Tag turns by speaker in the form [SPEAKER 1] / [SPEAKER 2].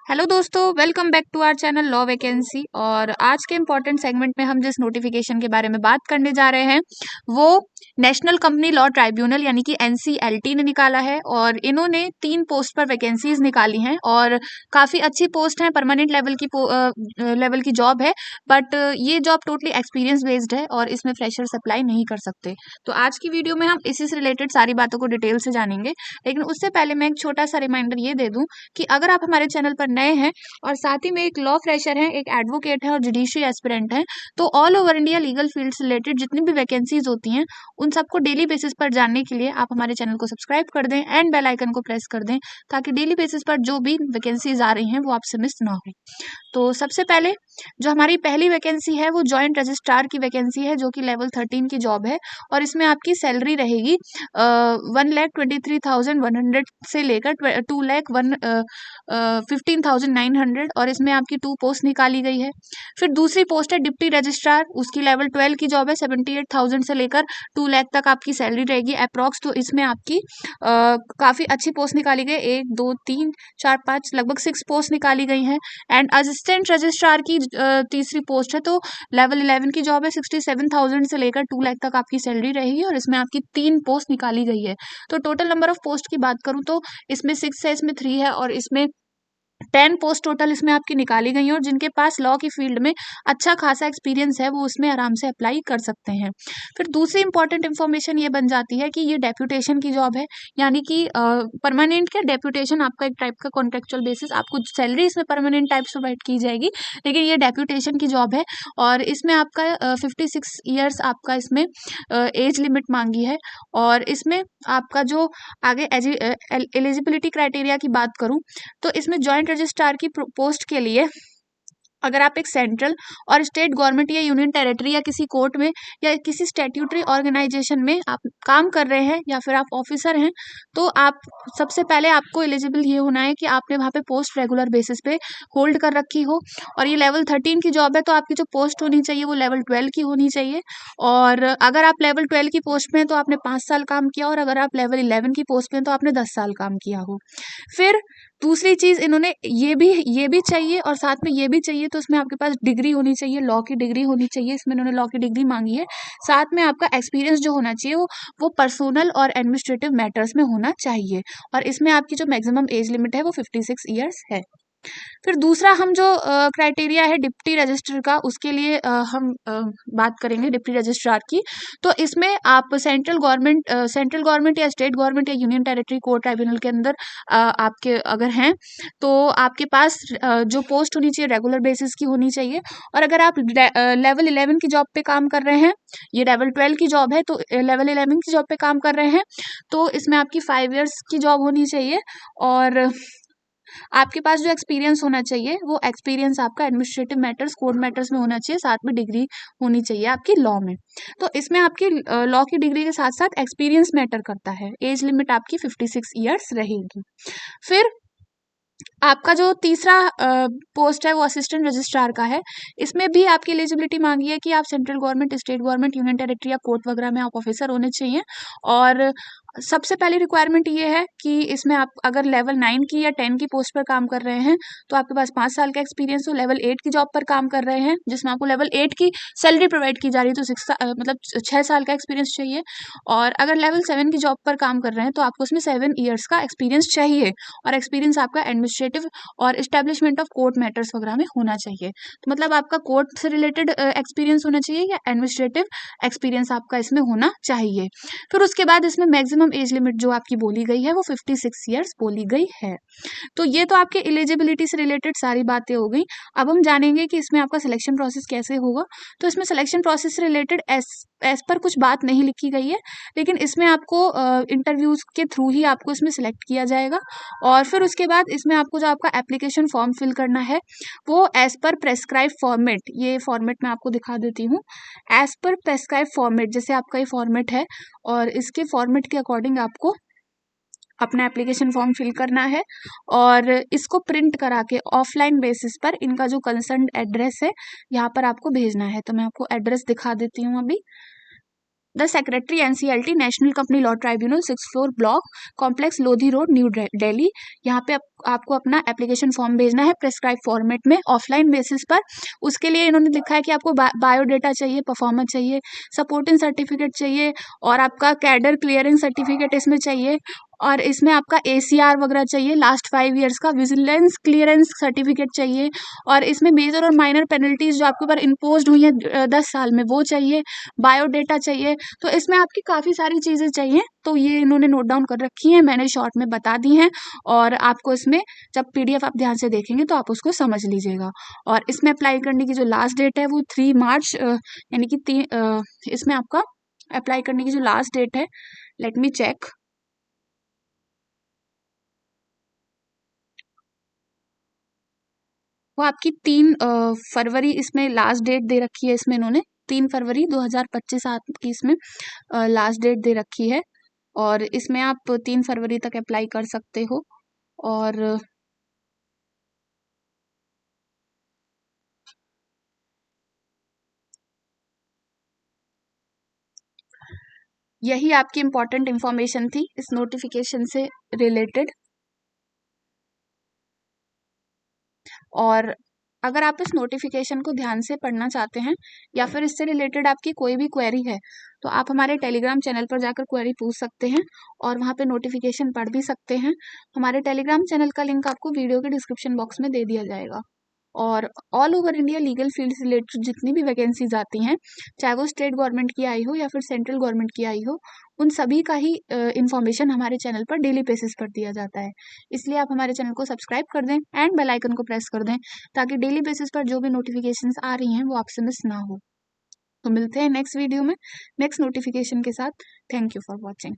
[SPEAKER 1] Hello दोस्तों, welcome back to our channel law vacancy. और आज के इम्पोर्टेंट सेगमेंट में हम जिस नोटिफिकेशन के बारे में बात करने जा रहे हैं वो नेशनल कंपनी लॉ ट्राइब्यूनल यानी कि एनसीएलटी ने निकाला है। और इन्होंने 3 पोस्ट पर वैकेंसीज निकाली हैं और काफ़ी अच्छी पोस्ट है, परमानेंट लेवल की जॉब है। बट ये जॉब टोटली एक्सपीरियंस बेस्ड है और इसमें फ्रेशर्स अप्लाई नहीं कर सकते। तो आज की वीडियो में हम इसी से रिलेटेड सारी बातों को डिटेल से जानेंगे। लेकिन उससे पहले मैं एक छोटा सा रिमाइंडर ये दे दूं कि अगर आप हमारे चैनल पर नए हैं और साथ ही में एक लॉ फ्रेशर हैं, एक एडवोकेट है और जुडिशरी एस्पिरेंट हैं, तो all over India legal field से रिलेटेड जितनी भी वैकेंसीज होती हैं उन सबको डेली बेसिस पर जानने के लिए आप हमारे चैनल को सब्सक्राइब कर दें एंड बेल आइकन को प्रेस कर दें, ताकि डेली बेसिस पर जो भी वैकेंसीज आ रही हैं वो आपसे मिस ना हो। तो सबसे पहले जो हमारी पहली वैकेंसी है वो जॉइंट रजिस्ट्रार की वैकेंसी है, जो कि लेवल 13 की जॉब है। और इसमें आपकी सैलरी रहेगी 1,23,100 से लेकर 2,15,900, और इसमें आपकी 2 पोस्ट निकाली गई है। फिर दूसरी पोस्ट है डिप्टी रजिस्ट्रार, उसकी लेवल 12 की जॉब है। 78,000 से लेकर 2 लाख तक आपकी सैलरी रहेगी अप्रॉक्स। तो इसमें आपकी काफ़ी अच्छी पोस्ट निकाली गई, 1 2 3 4 5 लगभग 6 पोस्ट निकाली गई हैं। एंड असिस्टेंट रजिस्ट्रार की तीसरी पोस्ट है, तो लेवल 11 की जॉब है। 67,000 से लेकर 2 लाख तक आपकी सैलरी रहेगी और इसमें आपकी 3 पोस्ट निकाली गई है। तो टोटल नंबर ऑफ पोस्ट की बात करूं तो इसमें 6 है, इसमें 3 है और इसमें 10 पोस्ट टोटल इसमें आपकी निकाली गई हैं। और जिनके पास लॉ की फील्ड में अच्छा खासा एक्सपीरियंस है वो उसमें आराम से अप्लाई कर सकते हैं। फिर दूसरी इंपॉर्टेंट इन्फॉर्मेशन ये बन जाती है कि ये डेप्यूटेशन की जॉब है, यानी कि परमानेंट क्या डेप्यूटेशन, आपका एक टाइप का कॉन्ट्रेक्चुअल बेसिस, आपको सैलरी इसमें परमानेंट टाइप से प्रोवाइड की जाएगी, लेकिन ये डेप्यूटेशन की जॉब है। और इसमें आपका 56 ईयर्स आपका इसमें एज लिमिट मांगी है। और इसमें आपका जो आगे एलिजिबिलिटी क्राइटेरिया की बात करूं तो इसमें जॉइंट रजिस्ट्रार की पोस्ट के लिए अगर आप एक सेंट्रल और स्टेट गवर्नमेंट या यूनियन टेरिटरी या किसी कोर्ट में या किसी स्टैट्यूटरी ऑर्गेनाइजेशन में आप काम कर रहे हैं या फिर आप ऑफिसर हैं, तो आप सबसे पहले आपको एलिजिबल ये होना है कि आपने वहाँ पे पोस्ट रेगुलर बेसिस पे होल्ड कर रखी हो। और ये लेवल 13 की जॉब है, तो आपकी जो पोस्ट होनी चाहिए वो लेवल 12 की होनी चाहिए। और अगर आप लेवल 12 की पोस्ट में हैं तो आपने 5 साल काम किया, और अगर आप लेवल 11 की पोस्ट में हैं तो आपने 10 साल काम किया हो। फिर दूसरी चीज इन्होंने ये भी चाहिए और साथ में ये भी चाहिए, तो इसमें आपके पास डिग्री होनी चाहिए, लॉ की डिग्री होनी चाहिए। इसमें इन्होंने लॉ की डिग्री मांगी है। साथ में आपका एक्सपीरियंस जो होना चाहिए वो पर्सनल और एडमिनिस्ट्रेटिव मैटर्स में होना चाहिए। और इसमें आपकी जो मैक्सिमम एज लिमिट है वो 56 ईयर्स है। फिर दूसरा हम जो क्राइटेरिया है डिप्टी रजिस्ट्रार का, उसके लिए हम बात करेंगे डिप्टी रजिस्ट्रार की। तो इसमें आप सेंट्रल गवर्नमेंट या स्टेट गवर्नमेंट या यूनियन टेरिटरी कोर्ट ट्राइब्यूनल के अंदर आपके अगर हैं तो आपके पास जो पोस्ट होनी चाहिए रेगुलर बेसिस की होनी चाहिए। और अगर आप लेवल 11 की जॉब पे काम कर रहे हैं, ये लेवल 12 की जॉब है, तो लेवल 11 की जॉब पे काम कर रहे हैं तो इसमें आपकी 5 इयर्स की जॉब होनी चाहिए। और आपके पास जो एक्सपीरियंस होना चाहिए वो एक्सपीरियंस आपका एडमिनिस्ट्रेटिव मैटर्स कोर्ट मैटर्स में होना चाहिए, साथ में डिग्री होनी चाहिए आपकी लॉ में। तो इसमें आपकी लॉ की डिग्री के साथ साथ एक्सपीरियंस मैटर करता है। एज लिमिट आपकी 56 ईयर्स रहेगी। फिर आपका जो तीसरा पोस्ट है वो असिस्टेंट रजिस्ट्रार का है। इसमें भी आपकी एलिजिबिलिटी मांगी है कि आप central government, state government, union territory या कोर्ट वगैरह में आप ऑफिसर होने चाहिए। और सबसे पहली रिक्वायरमेंट ये है कि इसमें आप अगर लेवल 9 की या 10 की पोस्ट पर काम कर रहे हैं तो आपके पास 5 साल का एक्सपीरियंस हो। लेवल 8 की जॉब पर काम कर रहे हैं जिसमें आपको लेवल 8 की सैलरी प्रोवाइड की जा रही है, तो मतलब 6 साल का एक्सपीरियंस चाहिए। और अगर लेवल 7 की जॉब पर काम कर रहे हैं तो आपको उसमें 7 ईयर्स का एक्सपीरियंस चाहिए। और एक्सपीरियंस आपका एडमिनिस्ट्रेटिव और एस्टेब्लिशमेंट ऑफ कोर्ट मैटर्स वगैरह में होना चाहिए। तो मतलब आपका कोर्ट से रिलेटेड एक्सपीरियंस होना चाहिए या एडमिनिस्ट्रेटिव एक्सपीरियंस आपका इसमें होना चाहिए। फिर उसके बाद इसमें मैक्सिमम एज लिमिट जो आपकी बोली गई है वो 56 ईयर्स बोली गई है। तो ये तो आपके एलिजिबिलिटी से रिलेटेड सारी बातें हो गई। अब हम जानेंगे कि इसमें आपका सिलेक्शन प्रोसेस कैसे होगा। तो इसमें सिलेक्शन प्रोसेस से रिलेटेड एस पर कुछ बात नहीं लिखी गई है, लेकिन इसमें आपको इंटरव्यूज के थ्रू ही आपको इसमें सिलेक्ट किया जाएगा। और फिर उसके बाद इसमें आपको जो आपका एप्लीकेशन फॉर्म फिल करना है वो एज पर प्रेस्क्राइब फॉर्मेट, ये फॉर्मेट मैं आपको दिखा देती हूँ। एज पर प्रेस्क्राइब फॉर्मेट, जैसे आपका ये फॉर्मेट है और इसके फॉर्मेट के अकॉर्डिंग आपको अपना एप्लीकेशन फॉर्म फिल करना है। और इसको प्रिंट करा के ऑफलाइन बेसिस पर इनका जो कंसर्न एड्रेस है यहाँ पर आपको भेजना है। तो मैं आपको एड्रेस दिखा देती हूँ अभी। The secretary NCLT national company law tribunal 6th floor block complex Lodhi road new Delhi. यहाँ पे आपको अपना एप्लीकेशन फॉर्म भेजना है प्रेस्क्राइब फॉर्मेट में ऑफलाइन बेसिस पर। उसके लिए इन्होंने लिखा है कि आपको बायोडेटा चाहिए, परफॉर्मेंस चाहिए, सपोर्टिंग सर्टिफिकेट चाहिए और आपका कैडर क्लियरिंग सर्टिफिकेट इसमें चाहिए और इसमें आपका ACR वगैरह चाहिए, लास्ट 5 ईयर्स का विजिलेंस क्लियरेंस सर्टिफिकेट चाहिए और इसमें मेजर और माइनर पेनल्टीज जो आपके ऊपर इम्पोज हुई है 10 साल में वो चाहिए, बायोडेटा चाहिए। तो इसमें आपकी काफ़ी सारी चीज़ें चाहिए, तो ये इन्होंने नोट डाउन कर रखी हैं, मैंने शॉर्ट में बता दी हैं और आपको इसमें जब PDF आप ध्यान से देखेंगे तो आप उसको समझ लीजिएगा। और इसमें अप्लाई करने की जो लास्ट डेट है वो 3 मार्च यानी कि इसमें आपका अप्लाई करने की जो लास्ट डेट है, लेट मी चेक, वो आपकी 3 फरवरी इसमें लास्ट डेट दे रखी है। इसमें इन्होंने 3 फरवरी 2025 की इसमें लास्ट डेट दे रखी है और इसमें आप 3 फरवरी तक अप्लाई कर सकते हो। और यही आपकी इम्पोर्टेंट इन्फॉर्मेशन थी इस नोटिफिकेशन से रिलेटेड। और अगर आप इस नोटिफिकेशन को ध्यान से पढ़ना चाहते हैं या फिर इससे रिलेटेड आपकी कोई भी क्वेरी है तो आप हमारे टेलीग्राम चैनल पर जाकर क्वेरी पूछ सकते हैं और वहाँ पे नोटिफिकेशन पढ़ भी सकते हैं। हमारे टेलीग्राम चैनल का लिंक आपको वीडियो के डिस्क्रिप्शन बॉक्स में दे दिया जाएगा। और all over India legal field से रिलेटेड जितनी भी वैकेंसीज आती हैं, चाहे वो स्टेट गवर्नमेंट की आई हो या फिर सेंट्रल गवर्नमेंट की आई हो, उन सभी का ही इंफॉर्मेशन हमारे चैनल पर डेली बेसिस पर दिया जाता है। इसलिए आप हमारे चैनल को सब्सक्राइब कर दें एंड बेल आइकन को प्रेस कर दें ताकि डेली बेसिस पर जो भी नोटिफिकेशंस आ रही हैं वो आपसे मिस ना हो। तो मिलते हैं नेक्स्ट वीडियो में नेक्स्ट नोटिफिकेशन के साथ। Thank you for watching.